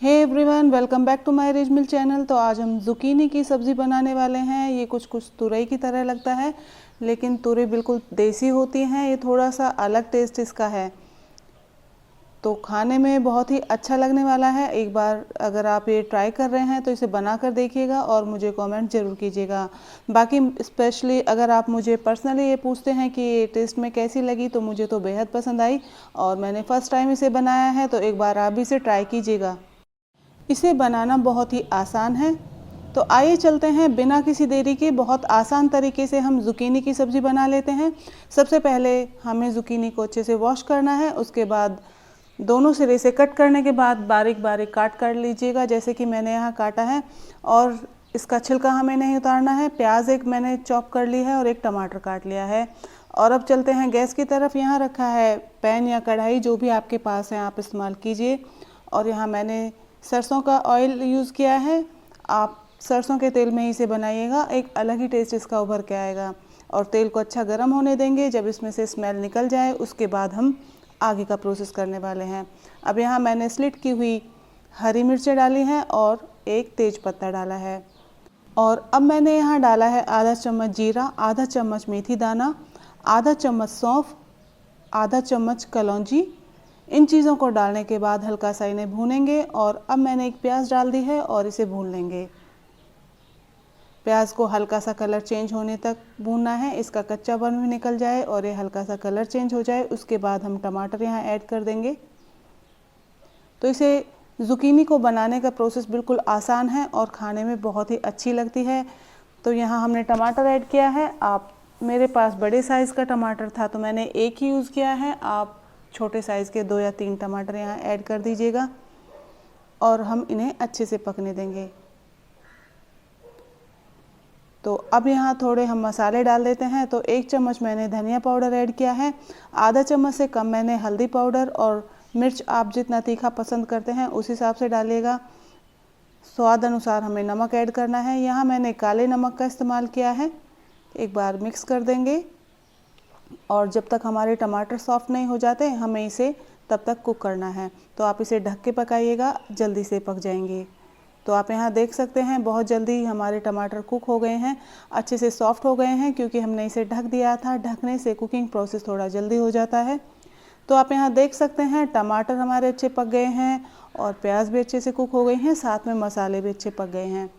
Hey everyone, welcome back to my Rich Mill channel. तो आज हम जुकीनी की सब्ज़ी बनाने वाले हैं। ये कुछ तुरई की तरह लगता है, लेकिन तुरई बिल्कुल देसी होती हैं। ये थोड़ा सा अलग टेस्ट इसका है, तो खाने में बहुत ही अच्छा लगने वाला है। एक बार अगर आप ये ट्राई कर रहे हैं तो इसे बना कर देखिएगा और मुझे कमेंट ज़रूर कीजिएगा। बाकी स्पेशली अगर आप मुझे पर्सनली ये पूछते हैं कि ये टेस्ट में कैसी लगी, तो मुझे तो बेहद पसंद आई और मैंने फ़र्स्ट टाइम इसे बनाया है, तो एक बार आप भी इसे ट्राई कीजिएगा। इसे बनाना बहुत ही आसान है, तो आइए चलते हैं बिना किसी देरी के बहुत आसान तरीके से हम ज़ुकीनी की सब्ज़ी बना लेते हैं। सबसे पहले हमें ज़ुकीनी को अच्छे से वॉश करना है। उसके बाद दोनों सिरे से कट करने के बाद बारीक बारीक काट कर लीजिएगा, जैसे कि मैंने यहाँ काटा है। और इसका छिलका हमें नहीं उतारना है। प्याज एक मैंने चॉप कर ली है और एक टमाटर काट लिया है। और अब चलते हैं गैस की तरफ। यहाँ रखा है पैन या कढ़ाई, जो भी आपके पास है आप इस्तेमाल कीजिए। और यहाँ मैंने सरसों का ऑयल यूज़ किया है। आप सरसों के तेल में ही इसे बनाइएगा, एक अलग ही टेस्ट इसका उभर के आएगा। और तेल को अच्छा गर्म होने देंगे। जब इसमें से स्मेल निकल जाए उसके बाद हम आगे का प्रोसेस करने वाले हैं। अब यहाँ मैंने स्लिट की हुई हरी मिर्चें डाली हैं और एक तेज पत्ता डाला है। और अब मैंने यहाँ डाला है आधा चम्मच जीरा, आधा चम्मच मेथी दाना, आधा चम्मच सौंफ, आधा चम्मच कलौंजी। इन चीज़ों को डालने के बाद हल्का सा इन्हें भूनेंगे। और अब मैंने एक प्याज डाल दी है और इसे भून लेंगे। प्याज को हल्का सा कलर चेंज होने तक भूनना है, इसका कच्चापन भी निकल जाए और ये हल्का सा कलर चेंज हो जाए। उसके बाद हम टमाटर यहाँ ऐड कर देंगे। तो इसे ज़ुकीनी को बनाने का प्रोसेस बिल्कुल आसान है और खाने में बहुत ही अच्छी लगती है। तो यहाँ हमने टमाटर ऐड किया है। आप मेरे पास बड़े साइज़ का टमाटर था तो मैंने एक ही यूज़ किया है। आप छोटे साइज़ के 2 या 3 टमाटर यहाँ ऐड कर दीजिएगा और हम इन्हें अच्छे से पकने देंगे। तो अब यहाँ थोड़े हम मसाले डाल देते हैं। तो 1 चम्मच मैंने धनिया पाउडर ऐड किया है, आधा चम्मच से कम मैंने हल्दी पाउडर, और मिर्च आप जितना तीखा पसंद करते हैं उस हिसाब से डालिएगा। स्वाद अनुसार हमें नमक ऐड करना है। यहाँ मैंने काले नमक का इस्तेमाल किया है। एक बार मिक्स कर देंगे और जब तक हमारे टमाटर सॉफ्ट नहीं हो जाते हमें इसे तब तक कुक करना है। तो आप इसे ढक के पकाइएगा, जल्दी से पक जाएंगे। तो आप यहाँ देख सकते हैं बहुत जल्दी हमारे टमाटर कुक हो गए हैं, अच्छे से सॉफ्ट हो गए हैं, क्योंकि हमने इसे ढक दिया था। ढकने से कुकिंग प्रोसेस थोड़ा जल्दी हो जाता है। तो आप यहाँ देख सकते हैं टमाटर हमारे अच्छे पक गए हैं और प्याज भी अच्छे से कुक हो गए हैं, साथ में मसाले भी अच्छे पक गए हैं।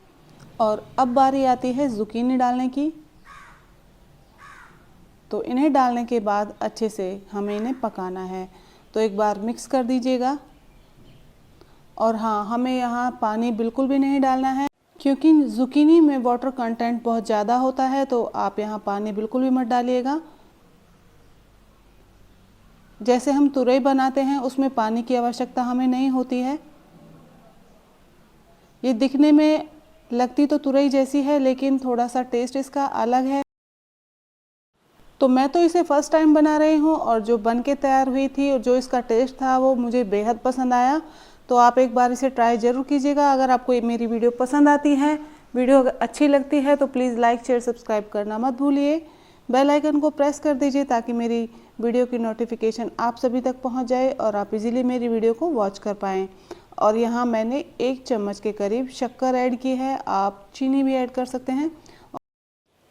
और अब बारी आती है ज़ुकीनी डालने की। तो इन्हें डालने के बाद अच्छे से हमें इन्हें पकाना है। तो एक बार मिक्स कर दीजिएगा। और हाँ, हमें यहाँ पानी बिल्कुल भी नहीं डालना है, क्योंकि ज़ुकीनी में वाटर कंटेंट बहुत ज़्यादा होता है। तो आप यहाँ पानी बिल्कुल भी मत डालिएगा। जैसे हम तुरई बनाते हैं उसमें पानी की आवश्यकता हमें नहीं होती है। ये दिखने में लगती तो तुरई जैसी है, लेकिन थोड़ा सा टेस्ट इसका अलग है। तो मैं तो इसे फ़र्स्ट टाइम बना रही हूँ और जो बन के तैयार हुई थी और जो इसका टेस्ट था वो मुझे बेहद पसंद आया। तो आप एक बार इसे ट्राई ज़रूर कीजिएगा। अगर आपको मेरी वीडियो पसंद आती है, वीडियो अच्छी लगती है, तो प्लीज़ लाइक शेयर सब्सक्राइब करना मत भूलिए। बेल आइकन को प्रेस कर दीजिए ताकि मेरी वीडियो की नोटिफिकेशन आप सभी तक पहुँच जाए और आप इजीली मेरी वीडियो को वॉच कर पाएँ। और यहाँ मैंने 1 चम्मच के करीब शक्कर ऐड की है, आप चीनी भी ऐड कर सकते हैं।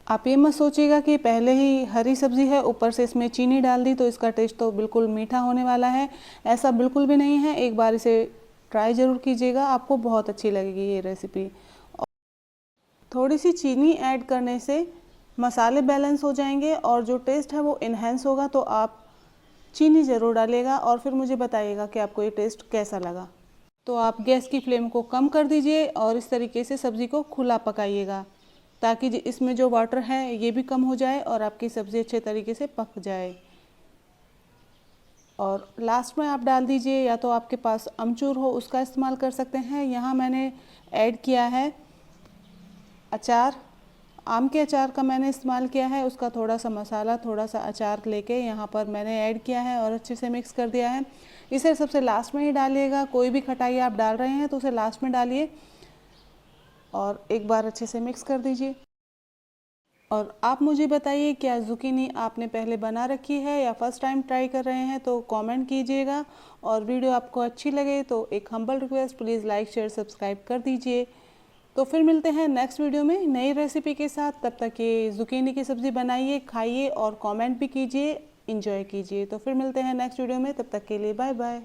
आप ये मत सोचिएगा कि पहले ही हरी सब्ज़ी है ऊपर से इसमें चीनी डाल दी तो इसका टेस्ट तो बिल्कुल मीठा होने वाला है। ऐसा बिल्कुल भी नहीं है। एक बार इसे ट्राई ज़रूर कीजिएगा, आपको बहुत अच्छी लगेगी ये रेसिपी। थोड़ी सी चीनी ऐड करने से मसाले बैलेंस हो जाएंगे और जो टेस्ट है वो इन्हेंस होगा। तो आप चीनी ज़रूर डालिएगा और फिर मुझे बताइएगा कि आपको ये टेस्ट कैसा लगा। तो आप गैस की फ्लेम को कम कर दीजिए और इस तरीके से सब्ज़ी को खुला पकाइएगा, ताकि इसमें जो वाटर है ये भी कम हो जाए और आपकी सब्ज़ी अच्छे तरीके से पक जाए। और लास्ट में आप डाल दीजिए, या तो आपके पास अमचूर हो उसका इस्तेमाल कर सकते हैं। यहाँ मैंने ऐड किया है अचार, आम के अचार का मैंने इस्तेमाल किया है। उसका थोड़ा सा मसाला, थोड़ा सा अचार लेके यहाँ पर मैंने ऐड किया है और अच्छे से मिक्स कर दिया है। इसे सबसे लास्ट में ही डालिएगा। कोई भी खटाई आप डाल रहे हैं तो उसे लास्ट में डालिए और एक बार अच्छे से मिक्स कर दीजिए। और आप मुझे बताइए, क्या ज़ुकीनी आपने पहले बना रखी है या फर्स्ट टाइम ट्राई कर रहे हैं, तो कमेंट कीजिएगा। और वीडियो आपको अच्छी लगे तो एक humble request, please like share subscribe कर दीजिए। तो फिर मिलते हैं नेक्स्ट वीडियो में नई रेसिपी के साथ। तब तक ये ज़ुकीनी की सब्ज़ी बनाइए, खाइए और कमेंट भी कीजिए, इंजॉय कीजिए। तो फिर मिलते हैं नेक्स्ट वीडियो में, तब तक के लिए बाय बाय।